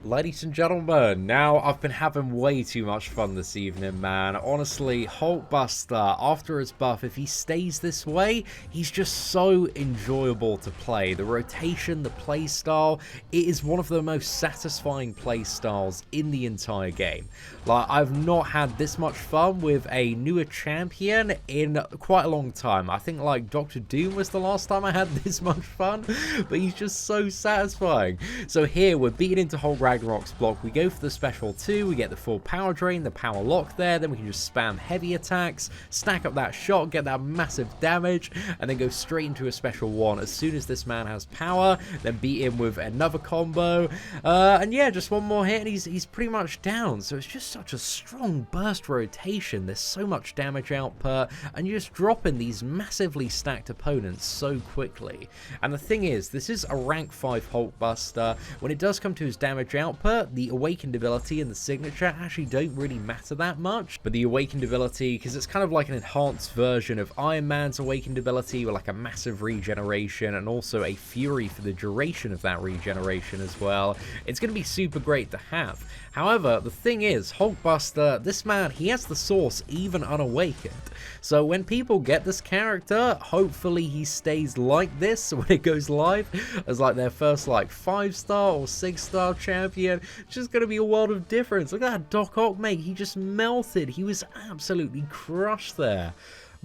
Ladies and gentlemen, now I've been having way too much fun this evening, man. Honestly, Hulkbuster, after his buff, if he stays this way, he's just so enjoyable to play. The rotation, the playstyle, it is one of the most satisfying playstyles in the entire game. Like, I've not had this much fun with a newer champion in quite a long time. I think, like, Dr. Doom was the last time I had this much fun, but he's just so satisfying. So here, we're beating into Hulk Ragnarok's block. We go for the special 2, we get the full power drain, the power lock there, then we can just spam heavy attacks, stack up that shot, get that massive damage, and then go straight into a special 1 as soon as this man has power, then beat him with another combo, and yeah, just one more hit and he's pretty much down. So it's just such a strong burst rotation, there's so much damage output, and you're just dropping these massively stacked opponents so quickly. And the thing is, this is a rank 5 Hulkbuster. When it does come to his damage output, the awakened ability and the signature actually don't really matter that much, but the awakened ability, because it's kind of like an enhanced version of Iron Man's awakened ability with like a massive regeneration and also a fury for the duration of that regeneration as well, it's going to be super great to have. However, the thing is, Hulkbuster, this man, he has the source even unawakened. So when people get this character, hopefully he stays like this when it goes live as like their first like 5-star or 6-star champion. It's just going to be a world of difference. Look at that Doc Ock, mate. He just melted. He was absolutely crushed there.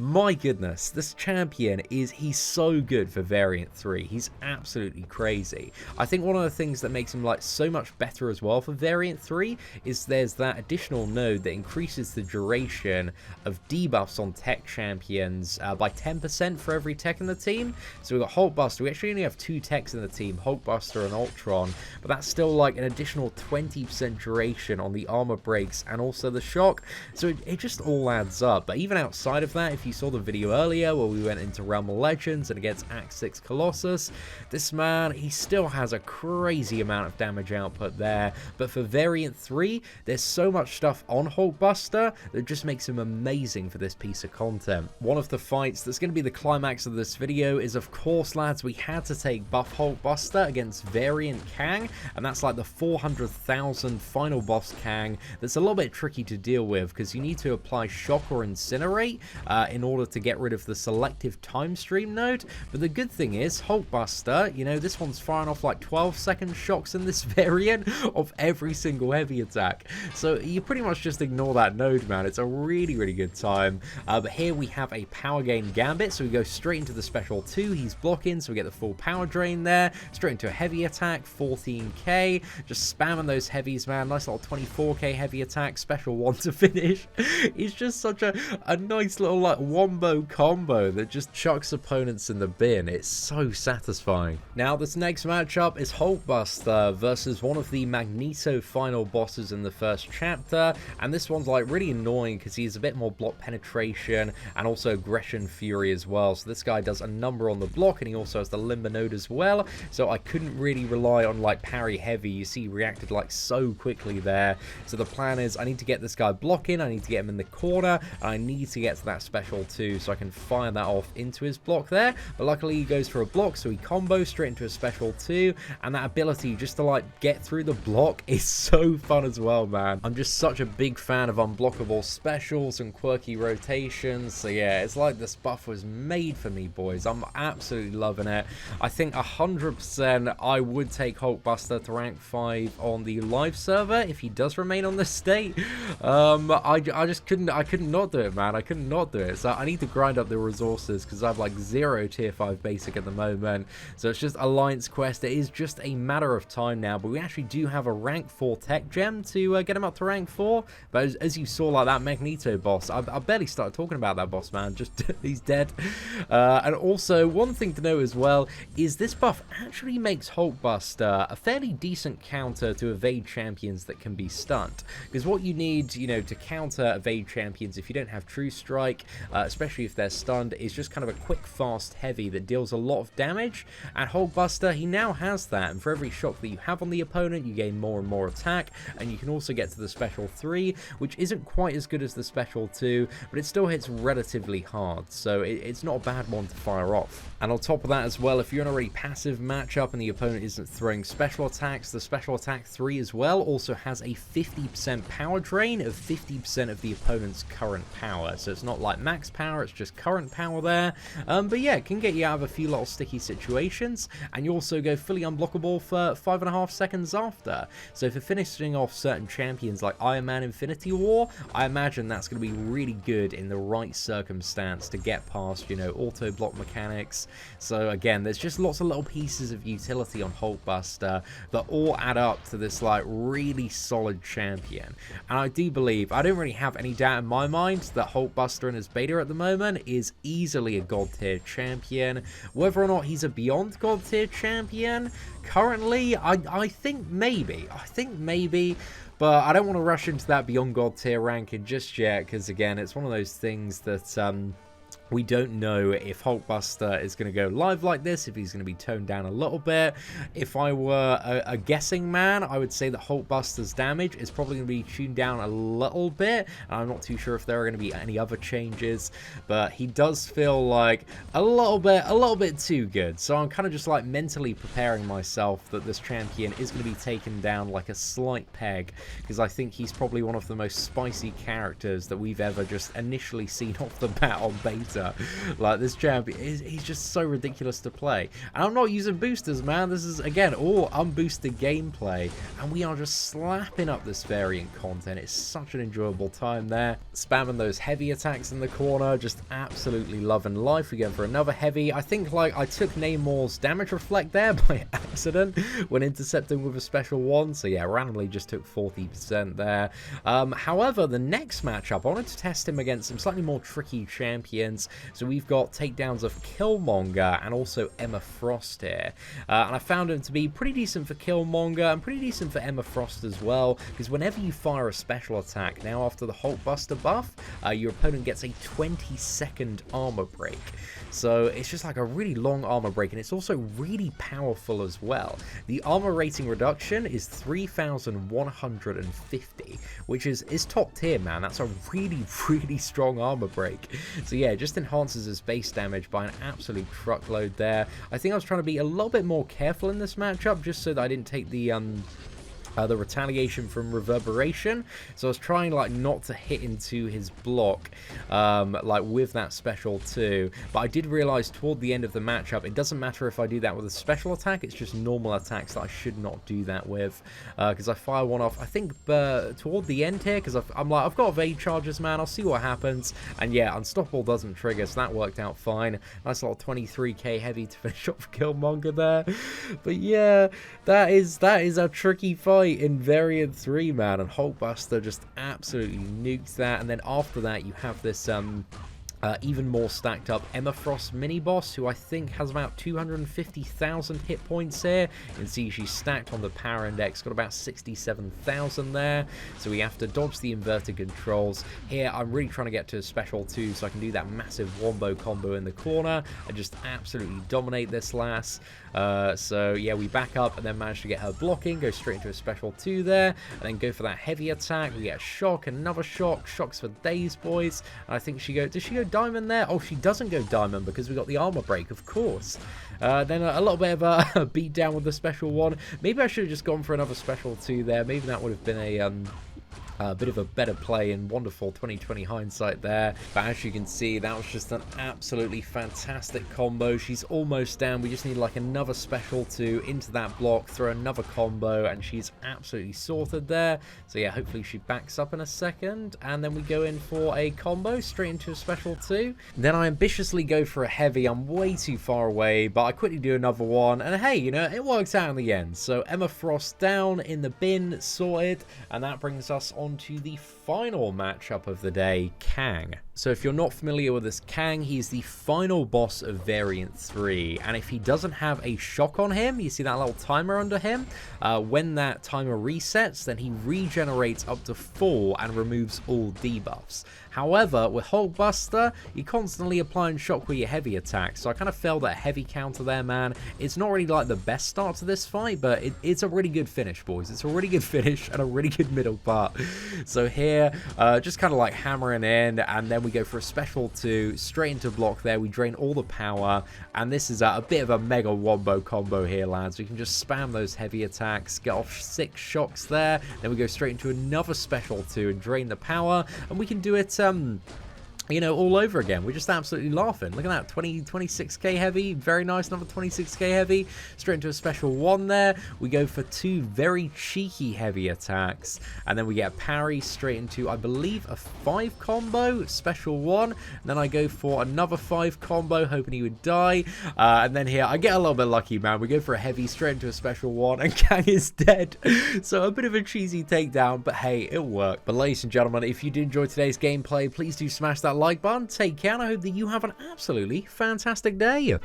My goodness, this champion he's so good for Variant 3. He's absolutely crazy. I think one of the things that makes him like so much better as well for Variant 3 is there's that additional node that increases the duration of debuffs on tech champions by 10% for every tech in the team. So we've got Hulkbuster. We actually only have 2 techs in the team, Hulkbuster and Ultron, but that's still like an additional 20% duration on the armor breaks and also the shock. So it just all adds up. But even outside of that, if you saw the video earlier where we went into Realm of Legends and against Act 6 Colossus, this man, he still has a crazy amount of damage output there. But for Variant 3, there's so much stuff on Hulkbuster that just makes him amazing for this piece of content. One of the fights that's going to be the climax of this video is, of course, lads, we had to take Buffed Hulkbuster against Variant Kang, and that's like the 400,000 final boss Kang that's a little bit tricky to deal with because you need to apply Shock or Incinerate in order to get rid of the selective time stream node. But the good thing is, Hulkbuster, you know, this one's firing off like 12-second shocks in this variant of every single heavy attack. So you pretty much just ignore that node, man. It's a really, really good time. But here we have a power gain gambit, so we go straight into the special 2. He's blocking, so we get the full power drain there. Straight into a heavy attack, 14k. Just spamming those heavies, man. Nice little 24k heavy attack, special 1 to finish. It's just such a nice little like wombo combo that just chucks opponents in the bin. It's so satisfying. Now this next matchup is Hulkbuster versus one of the Magneto final bosses in the first chapter, and this one's like really annoying because he's a bit more block penetration and also aggression fury as well. So this guy does a number on the block and he also has the limber node as well, so I couldn't really rely on like parry heavy. You see he reacted like so quickly there. So the plan is I need to get this guy blocking, I need to get him in the corner, and I need to get to that special 2 so I can fire that off into his block there. But luckily he goes for a block, so he combos straight into a special 2, and that ability just to like get through the block is so fun as well, man. I'm just such a big fan of unblockable specials and quirky rotations. So yeah, it's like this buff was made for me, boys. I'm absolutely loving it. I think 100% I would take Hulkbuster to rank 5 on the live server if he does remain on this state. I just couldn't not do it, man. I couldn't not do it. So I need to grind up the resources because I have like 0 tier 5 basic at the moment. So it's just Alliance quest. It is just a matter of time now, but we actually do have a rank 4 tech gem to get him up to rank 4. But as you saw, like that Magneto boss, I barely started talking about that boss, man. Just he's dead. And also one thing to know as well is this buff actually makes Hulkbuster a fairly decent counter to evade champions that can be stunned. Because what you need, you know, to counter evade champions, if you don't have True Strike, especially if they're stunned, is just kind of a quick, fast heavy that deals a lot of damage. And Hulkbuster, he now has that, and for every shock that you have on the opponent, you gain more and more attack, and you can also get to the special 3, which isn't quite as good as the special 2, but it still hits relatively hard, so it's not a bad one to fire off. And on top of that as well, if you're in a really passive matchup and the opponent isn't throwing special attacks, the special attack 3 as well also has a 50% power drain of 50% of the opponent's current power. So it's not like max power, it's just current power there. But yeah, it can get you out of a few little sticky situations, and you also go fully unblockable for 5.5 seconds after. So for finishing off certain champions like Iron Man Infinity War, I imagine that's going to be really good in the right circumstance to get past, you know, auto block mechanics. So again, there's just lots of little pieces of utility on Hulkbuster that all add up to this like really solid champion. And I do believe, I don't really have any doubt in my mind that Hulkbuster in his beta at the moment is easily a god tier champion. Whether or not he's a beyond god tier champion currently, I think maybe, but I don't want to rush into that beyond god tier ranking just yet, because again, it's one of those things that we don't know if Hulkbuster is going to go live like this, if he's going to be toned down a little bit. If I were a guessing man, I would say that Hulkbuster's damage is probably going to be tuned down a little bit. And I'm not too sure if there are going to be any other changes, but he does feel like a little bit too good. So I'm kind of just like mentally preparing myself that this champion is going to be taken down like a slight peg, because I think he's probably one of the most spicy characters that we've ever just initially seen off the bat on beta. Like, this champion, he's just so ridiculous to play. And I'm not using boosters, man. This is, again, all unboosted gameplay. And we are just slapping up this variant content. It's such an enjoyable time there. Spamming those heavy attacks in the corner. Just absolutely loving life. We're going for another heavy. I think, like, I took Namor's damage reflect there by accident when intercepting with a special one. So, yeah, randomly just took 40% there. However, the next matchup, I wanted to test him against some slightly more tricky champions. So we've got takedowns of Killmonger and also Emma Frost here. And I found him to be pretty decent for Killmonger and pretty decent for Emma Frost as well, because whenever you fire a special attack, now after the Hulkbuster buff, your opponent gets a 20-second armor break. So it's just like a really long armor break, and it's also really powerful as well. The armor rating reduction is 3,150, which is top tier, man. That's a really, really strong armor break. So yeah, just enhances his base damage by an absolute truckload there. I think I was trying to be a little bit more careful in this matchup, just so that I didn't take the retaliation from reverberation. So I was trying like not to hit into his block like with that special too, but I did realize toward the end of the matchup it doesn't matter if I do that with a special attack, it's just normal attacks that I should not do that with, because I fire one off I think toward the end here, because I'm like, I've got evade charges, man, I'll see what happens. And yeah, unstoppable doesn't trigger, so that worked out fine. Nice little 23k heavy to finish off Killmonger there. But yeah, that is a tricky fight in Variant 3, man, and Hulkbuster just absolutely nukes that. And then after that you have this even more stacked up Emma Frost mini boss, who I think has about 250,000 hit points here. You can see she's stacked on the power index, got about 67,000 there. So we have to dodge the inverted controls. Here I'm really trying to get to a special 2 so I can do that massive wombo combo in the corner and just absolutely dominate this lass. So yeah, we back up and then manage to get her blocking, go straight into a special 2 there, and then go for that heavy attack. We get a shock, another shock, shocks for days, boys. And I think does she go diamond there? Oh, she doesn't go diamond because we got the armor break, of course. Then a little bit of a beat down with the special 1. Maybe I should have just gone for another special 2 there. Maybe that would have been a bit of a better play in wonderful 2020 hindsight there. But as you can see, that was just an absolutely fantastic combo. She's almost down. We just need like another special 2 into that block, throw another combo, and she's absolutely sorted there. So yeah, hopefully she backs up in a second. And then we go in for a combo straight into a special 2. Then I ambitiously go for a heavy. I'm way too far away, but I quickly do another one. And hey, you know, it works out in the end. So Emma Frost down in the bin, sorted. And that brings us on to the final matchup of the day, Kang. So if you're not familiar with this Kang, he's the final boss of Variant 3, and if he doesn't have a shock on him, you see that little timer under him, when that timer resets, then he regenerates up to 4 and removes all debuffs. However, with Hulkbuster, you're constantly applying shock with your heavy attacks, so I kind of failed that heavy counter there, man. It's not really like the best start to this fight, but it's a really good finish, boys. It's a really good finish and a really good middle part. So here, just kind of like hammering in, and then we go for a special 2, straight into block there. We drain all the power, and this is a bit of a mega wombo combo here, lads. We can just spam those heavy attacks, get off 6 shocks there, then we go straight into another special 2 and drain the power, and we can do it you know, all over again. We're just absolutely laughing. Look at that, 26k heavy, very nice, another 26k heavy, straight into a special 1 there. We go for 2 very cheeky heavy attacks, and then we get a parry straight into, I believe, a 5 combo, special 1, and then I go for another 5 combo, hoping he would die, and then here, I get a little bit lucky, man. We go for a heavy straight into a special 1, and Kang is dead. So a bit of a cheesy takedown, but hey, it worked. But ladies and gentlemen, if you did enjoy today's gameplay, please do smash that like button. Take care, and I hope that you have an absolutely fantastic day.